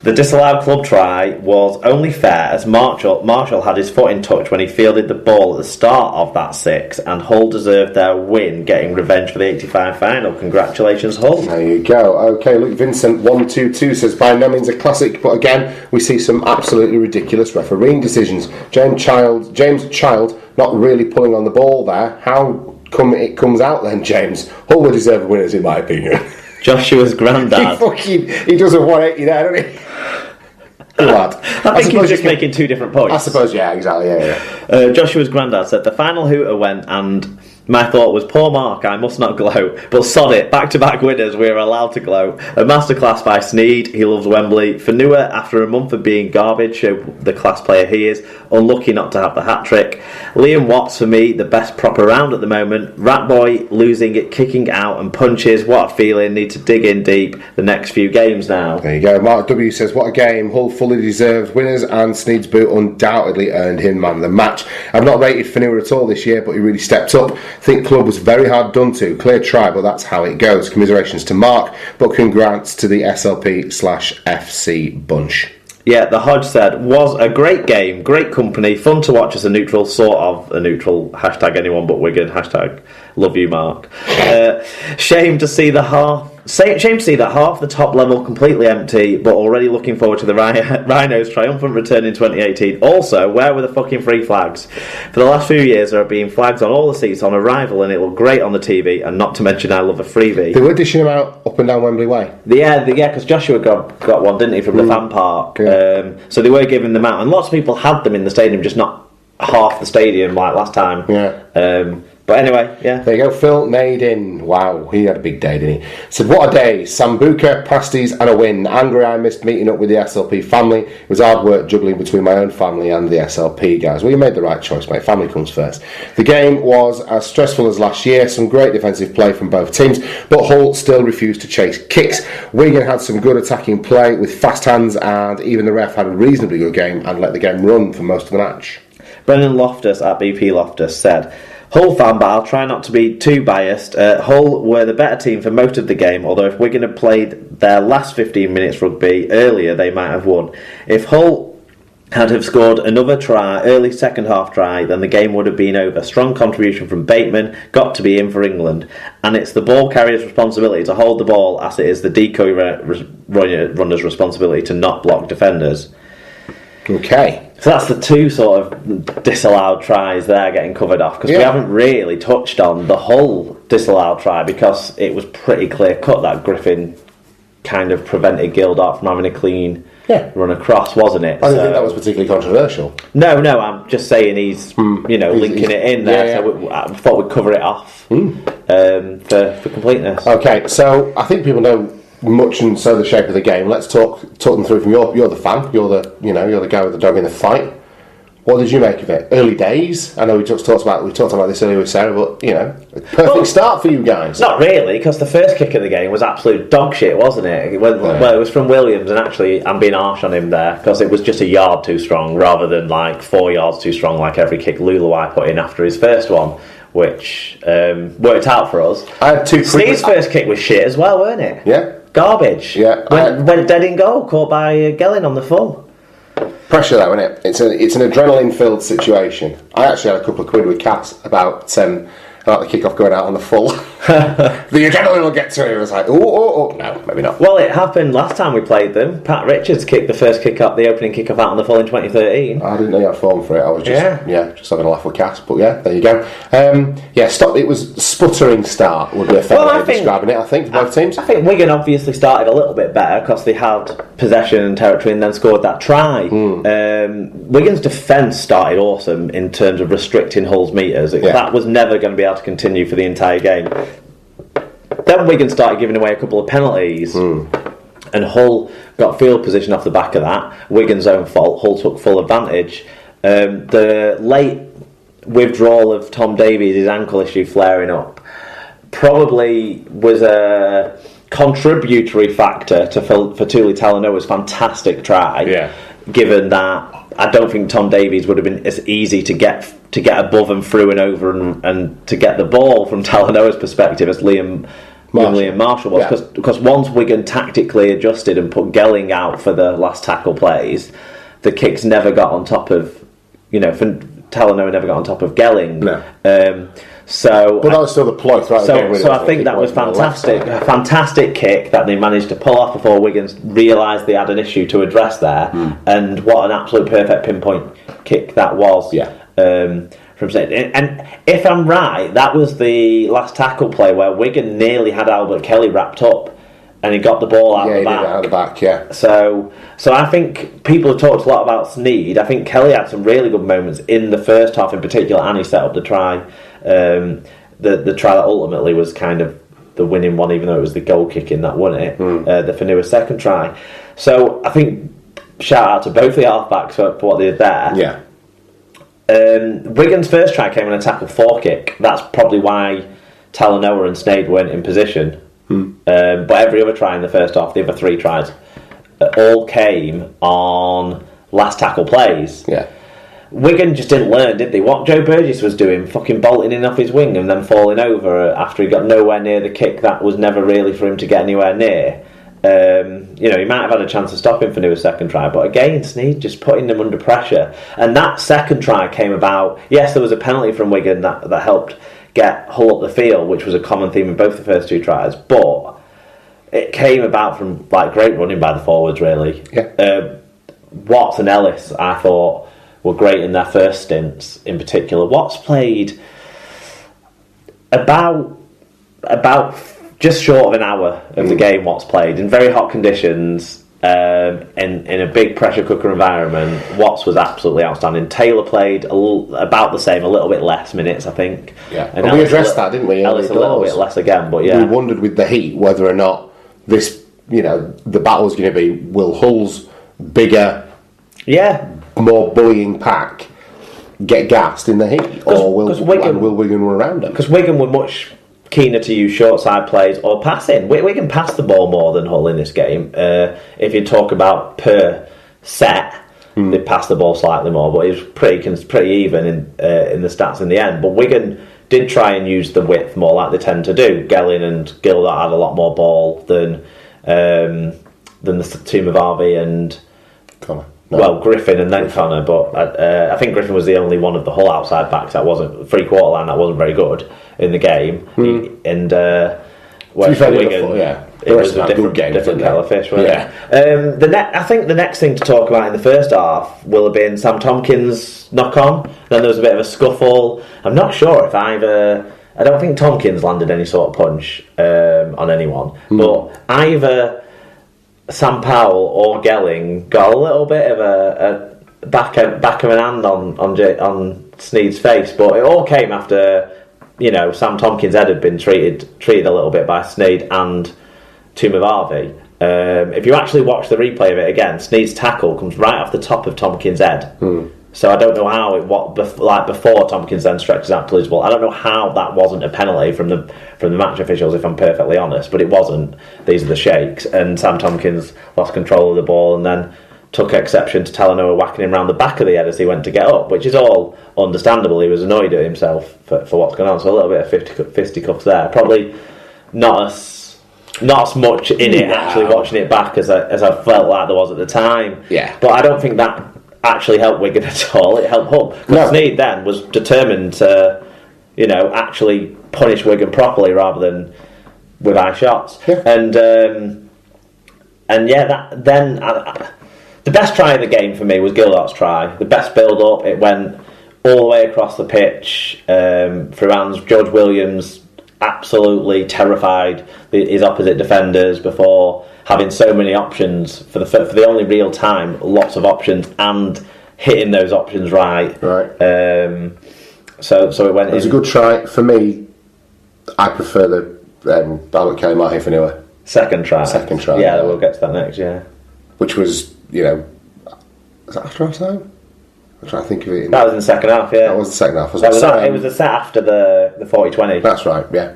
The disallowed club try was only fair as Marshall had his foot in touch when he fielded the ball at the start of that six, and Hull deserved their win, getting revenge for the 85 final. Congratulations, Hull. There you go. Okay, look, Vincent 122 says, by no means a classic, but again, we see some absolutely ridiculous refereeing decisions. James Child not really pulling on the ball there. How come it comes out then, James? Hull were deserved winners, in my opinion. Joshua's granddad. he does a 180 there, doesn't he? Lad. I think he's just making two different points. I suppose, yeah, exactly, yeah. Joshua's granddad said, the final hooter went and my thought was, poor Mark, I must not gloat, but sod it, back-to-back winners, we are allowed to gloat. A masterclass by Sneed, he loves Wembley. Fanua, after a month of being garbage, showed the class player he is, unlucky not to have the hat-trick. Liam Watts, for me, the best proper round at the moment. Ratboy, losing it, kicking out and punches, what a feeling, need to dig in deep the next few games now. There you go. Mark W says, what a game, Hull fully deserved winners, and Sneed's boot undoubtedly earned him man of the match. I've not rated Fanua at all this year, but he really stepped up. I think club was very hard done to. Clear try, but that's how it goes. Commiserations to Mark, but congrats to the SLP/FC bunch. Yeah, the Hodge said, was a great game, great company, fun to watch as a neutral, sort of a neutral, hashtag anyone but Wigan, hashtag love you Mark. Shame to see that half the top level completely empty, but already looking forward to the Rhinos' triumphant return in 2018. Also, where were the fucking free flags? For the last few years there have been flags on all the seats on arrival and it looked great on the TV, and not to mention I love a freebie. They were dishing them out up and down Wembley Way. Yeah, because Joshua got one, didn't he, from the fan park. Yeah. So they were giving them out, and lots of people had them in the stadium, just not half the stadium like last time. Yeah. But anyway, yeah. There you go, Phil Naden. Wow, he had a big day, didn't he? Said, what a day. Sambuca, pasties and a win. Angry I missed meeting up with the SLP family. It was hard work juggling between my own family and the SLP guys. Well, you made the right choice, mate. Family comes first. The game was as stressful as last year. Some great defensive play from both teams, but Hull still refused to chase kicks. Wigan had some good attacking play with fast hands, and even the ref had a reasonably good game and let the game run for most of the match. Brendan Loftus at BP Loftus said, Hull fan, but I'll try not to be too biased. Hull were the better team for most of the game, although if Wigan had played their last 15 minutes rugby earlier, they might have won. If Hull had have scored another try, early second half try, then the game would have been over. Strong contribution from Bateman, got to be in for England. And it's the ball carrier's responsibility to hold the ball, as it is the decoy runner's responsibility to not block defenders. Okay. So that's the two sort of disallowed tries there getting covered off, because we haven't really touched on the whole disallowed try, because it was pretty clear cut that Griffin kind of prevented Gildart from having a clean run across, wasn't it? I didn't think that was particularly controversial. No, I'm just saying he's linking it in there, so I thought we'd cover it off for completeness. Okay, so I think people know much and so the shape of the game. Let's talk them through from you're the fan, you're the guy with the dog in the fight. What did you make of it? Early days? I know we talked about this earlier with Sarah, but perfect start for you guys. Not really, because the first kick of the game was absolute dog shit, wasn't it? Well, it was from Williams, and actually I'm being harsh on him there, because it was just a yard too strong rather than like 4 yards too strong like every kick Luluai put in after his first one, which worked out for us. I had two. Steve's first kick was shit as well, weren't it? Yeah. Garbage. Yeah. Went dead in goal, caught by Gelling on the full. Pressure though, isn't it? It's an adrenaline-filled situation. I actually had a couple of quid with Cass about the kick-off going out on the full. The adrenaline will get to it. It was like, oh, no, maybe not. Well, it happened last time we played them. Pat Richards kicked the first the opening kick-off out on the full in 2013. I didn't know you had form for it. I was just having a laugh with Cass. But yeah, there you go. It was sputtering start would be a fair way of describing it, I think, for both teams. I think Wigan obviously started a little bit better because they had possession and territory and then scored that try. Wigan's defence started awesome in terms of restricting Hull's metres. That was never going to be able to continue for the entire game. Then Wigan started giving away a couple of penalties, and Hull got field position off the back of that. Wigan's own fault. Hull took full advantage. The late withdrawal of Tom Davies, his ankle issue flaring up, probably was a contributory factor for Tuli Talanoa's fantastic try. Given that I don't think Tom Davies would have been as easy to get above and through and over and to get the ball from Talanoa's perspective as Liam William Marshall was, because once Wigan tactically adjusted and put Gelling out for the last tackle plays, the kicks never got on top of, Talanoa never got on top of Gelling. No. But that was still the ploy throughout the game. So I think that was fantastic. A fantastic kick that they managed to pull off before Wigan realised they had an issue to address there. And what an absolute perfect pinpoint kick that was. From Sneyd. And if I'm right, that was the last tackle play where Wigan nearly had Albert Kelly wrapped up, and he got the ball out of the back. Yeah, he did it out of the back. Yeah. So I think people have talked a lot about Sneyd. I think Kelly had some really good moments in the first half, in particular, and he set up the try. The try that ultimately was kind of the winning one, even though it was the goal kicking that won it. The Fanua second try. So I think shout out to both the halfbacks for what they did there. Yeah. Wigan's first try came on a tackle 4 kick. That's probably why Talanoa and Sneyd weren't in position. But every other try in the first half, the other 3 tries, all came on last tackle plays. Yeah. Wigan just didn't learn, did they? What Joe Burgess was doing, fucking bolting in off his wing and then falling over after he got nowhere near the kick that was never really for him to get anywhere near. He might have had a chance of stopping Fanua's second try, but again, Sneyd just putting them under pressure. And that second try came about. Yes, there was a penalty from Wigan that helped get Hull up the field, which was a common theme in both the first 2 tries, but it came about from great running by the forwards, really. Yeah. Watts and Ellis, I thought, were great in their first stints. In particular, Watts played about just short of an hour of the game. Watts played in very hot conditions, in a big pressure cooker environment. Watts was absolutely outstanding. Taylor played about the same, a little bit less minutes, I think. Yeah, and we addressed that, didn't we? Ellis a little bit less again, but yeah. We wondered with the heat whether or not this, the battle's going to be, will Hull's bigger, more bullying pack get gassed in the heat, or will Wigan run around them? Because Wigan were much keener to use short side plays or passing. Wigan passed the ball more than Hull in this game. If you talk about per set, they passed the ball slightly more, but it was pretty even in the stats in the end. But Wigan did try and use the width more, like they tend to do. Gelling and Gildart had a lot more ball than the team of Harvey and Connor. Griffin and then Connor, but I think Griffin was the only one of the Hull outside backs that wasn't three-quarter line that wasn't very good in the game. And whereas for Wigan, it was a different kettle of fish, wasn't it? I think the next thing to talk about in the first half will have been Sam Tompkins' knock-on. Then there was a bit of a scuffle. I'm not sure if I don't think Tompkins landed any sort of punch on anyone, but either Sam Powell or Gelling got a little bit of a back of an hand on Sneyd's face, but it all came after Sam Tompkins' head had been treated a little bit by Sneyd and Harvey. If you actually watch the replay of it again, Sneyd's tackle comes right off the top of Tompkins' head. So I don't know how before Tompkins then stretches out to lose ball. I don't know how that wasn't a penalty from the match officials, if I'm perfectly honest, but it wasn't. These are the shakes, and Sam Tompkins lost control of the ball and then took exception to Talanoa whacking him around the back of the head as he went to get up, which is all understandable. He was annoyed at himself for what's going on, so a little bit of fisticuffs there. Probably not as much in it actually watching it back as I felt like there was at the time. Yeah, but I don't think that actually helped Wigan at all. It helped Hull. Because Sneyd then was determined to, actually punish Wigan properly rather than with eye shots. Yeah. The best try of the game for me was Gildart's try. The best build-up. It went all the way across the pitch through hands. George Williams absolutely terrified his opposite defenders before having so many options for the only real time, lots of options, and hitting those options right. So it went. It was a good try for me. I prefer the Albert Kelly Mahi Fanua second try. Yeah, we'll get to that next. Yeah, which was was that after half time? I'm trying to think of it. That was in the second half. Yeah, that was the second half. It was the set after the 40-20. That's right. Yeah.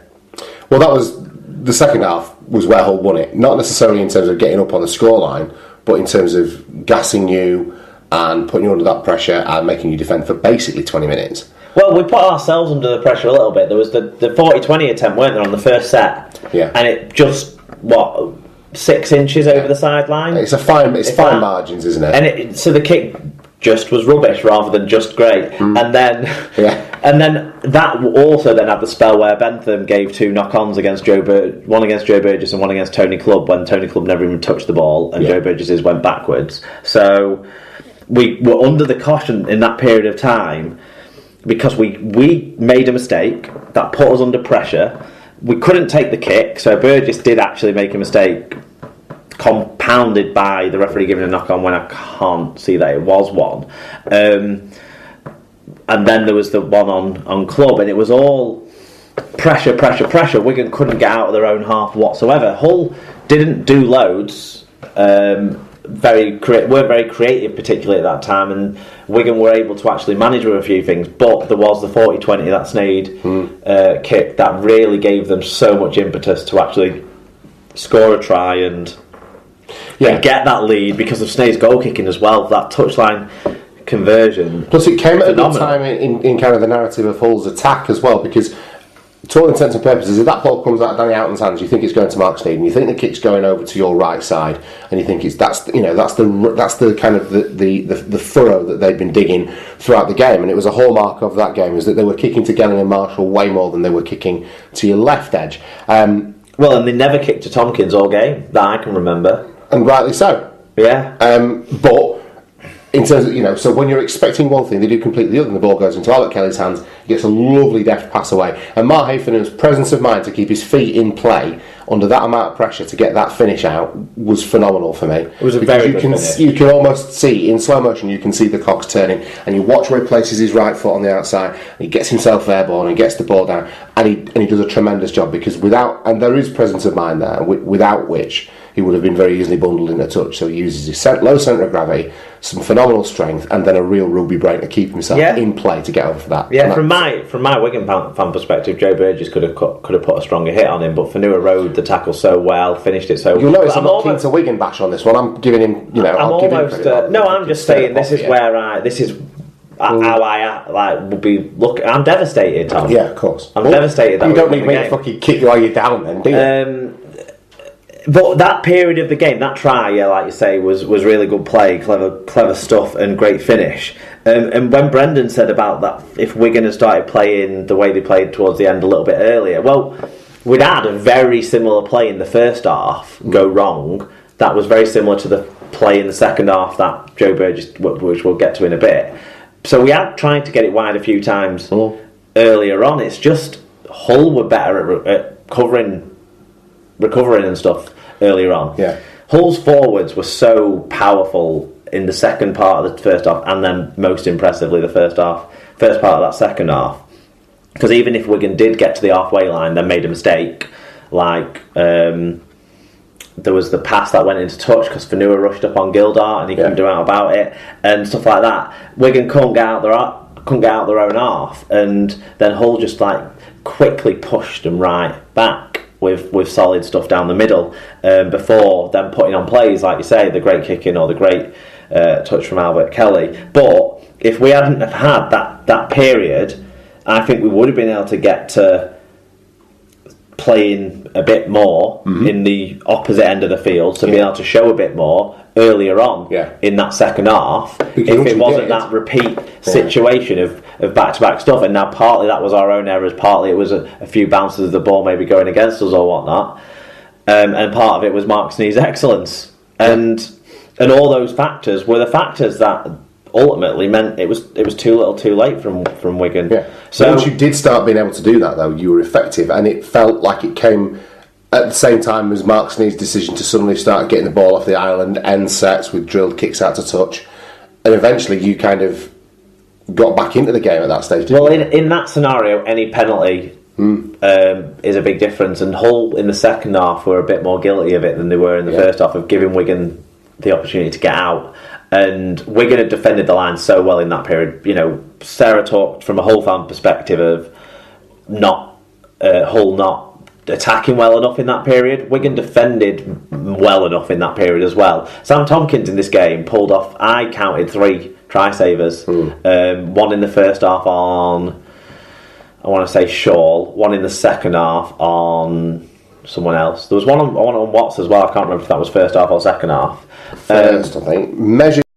Well, that was the second half. Was where Hull won it. Not necessarily in terms of getting up on the scoreline, but in terms of gassing you and putting you under that pressure and making you defend for basically 20 minutes. Well, we put ourselves under the pressure a little bit. There was the 40-20 attempt, weren't there, on the first set? Yeah. And it just, 6 inches over the sideline? It's fine margins, isn't it? So the kick just was rubbish rather than just great. And then that also then had the spell where Bentham gave 2 knock-ons against one against Joe Burgess and one against Tony Clubb, when Tony Clubb never even touched the ball and Joe Burgess's went backwards. So we were under the caution in that period of time because we made a mistake that put us under pressure. We couldn't take the kick, so Burgess did actually make a mistake, compounded by the referee giving a knock-on when I can't see that it was one. And then there was the one on Clubb, and it was all pressure. Wigan couldn't get out of their own half whatsoever. Hull didn't do loads, weren't very creative particularly at that time, and Wigan were able to actually manage with a few things, but there was the 40-20, that Sneyd kick that really gave them so much impetus to actually score a try and get that lead because of Sneyd's goal kicking as well, that touchline conversion. Plus it came at a good time in kind of the narrative of Hull's attack as well, because to all intents and purposes, if that ball comes out of Danny Houghton's hands, you think it's going to Mark Sneyd, and you think the kick's going over to your right side, and you think that's the kind of the furrow that they've been digging throughout the game, and it was a hallmark of that game is that they were kicking to Gelling and Marshall way more than they were kicking to your left edge. Well, and they never kicked to Tompkins all game that I can remember, and rightly so. Yeah. But in terms of, so when you're expecting one thing, they do completely the other, and the ball goes into Albert Kelly's hands. He gets a lovely deft pass away, and Mark Hayfinham's presence of mind to keep his feet in play under that amount of pressure to get that finish out was phenomenal for me. It was a very good finish. You can almost see in slow motion. You can see the cogs turning, and you watch where he places his right foot on the outside. And he gets himself airborne and gets the ball down, and he does a tremendous job because there is presence of mind there, without which he would have been very easily bundled in a touch. So he uses his low centre of gravity, some phenomenal strength, and then a real ruby brain to keep himself in play to get over for that. Yeah, from my Wigan fan perspective, Joe Burgess could have put a stronger hit on him, but Fanua rode the tackle so well, finished it so well. You'll notice I'm not keen to Wigan bash on this one. I'm giving him, I'm just saying this is how I would be. Look, I'm devastated, Tom. Yeah, of course. I'm devastated. That you don't need me to fucking kick you while you're down, then, do you? But that period of the game, that try, like you say, was really good play, clever stuff, and great finish. And when Brendan said about that, if Wigan had started playing the way they played towards the end a little bit earlier, well, we'd had a very similar play in the first half go wrong. That was very similar to the play in the second half that Joe Burgess, which we'll get to in a bit. So we had tried to get it wide a few times earlier on. It's just Hull were better at recovering and stuff earlier on. Yeah. Hull's forwards were so powerful in the second part of the first half, and then most impressively the first part of that second half. Because even if Wigan did get to the halfway line, then made a mistake, like there was the pass that went into touch because Fanua rushed up on Gildart and he couldn't do out about it and stuff like that. Wigan couldn't get out their own half, and then Hull just quickly pushed them right back with solid stuff down the middle before then putting on plays like you say, the great kicking or the great touch from Albert Kelly. But if we hadn't have had that period, I think we would have been able to get to playing a bit more in the opposite end of the field, so be able to show a bit more earlier on in that second half, if it wasn't that repeat situation of back-to-back stuff. And now partly that was our own errors, partly it was a few bounces of the ball maybe going against us or whatnot, and part of it was Mark Sneyd's excellence, and all those factors were the factors that ultimately meant it was too little too late from Wigan. So once you did start being able to do that though, you were effective, and it felt like it came at the same time as Mark Sneyd's decision to suddenly start getting the ball off the island, end sets with drilled kicks out to touch, and eventually you kind of got back into the game at that stage. Well, in that scenario, any penalty is a big difference, and Hull in the second half were a bit more guilty of it than they were in the first half of giving Wigan the opportunity to get out. And Wigan had defended the line so well in that period. Sarah talked from a Hull fan perspective of Hull not attacking well enough in that period. Wigan defended well enough in that period as well. Sam Tompkins in this game pulled off, I counted 3 try savers. One in the first half on I want to say Shaw. One in the second half on someone else. There was one on Watts as well. I can't remember if that was first half or second half. First, I think. Measure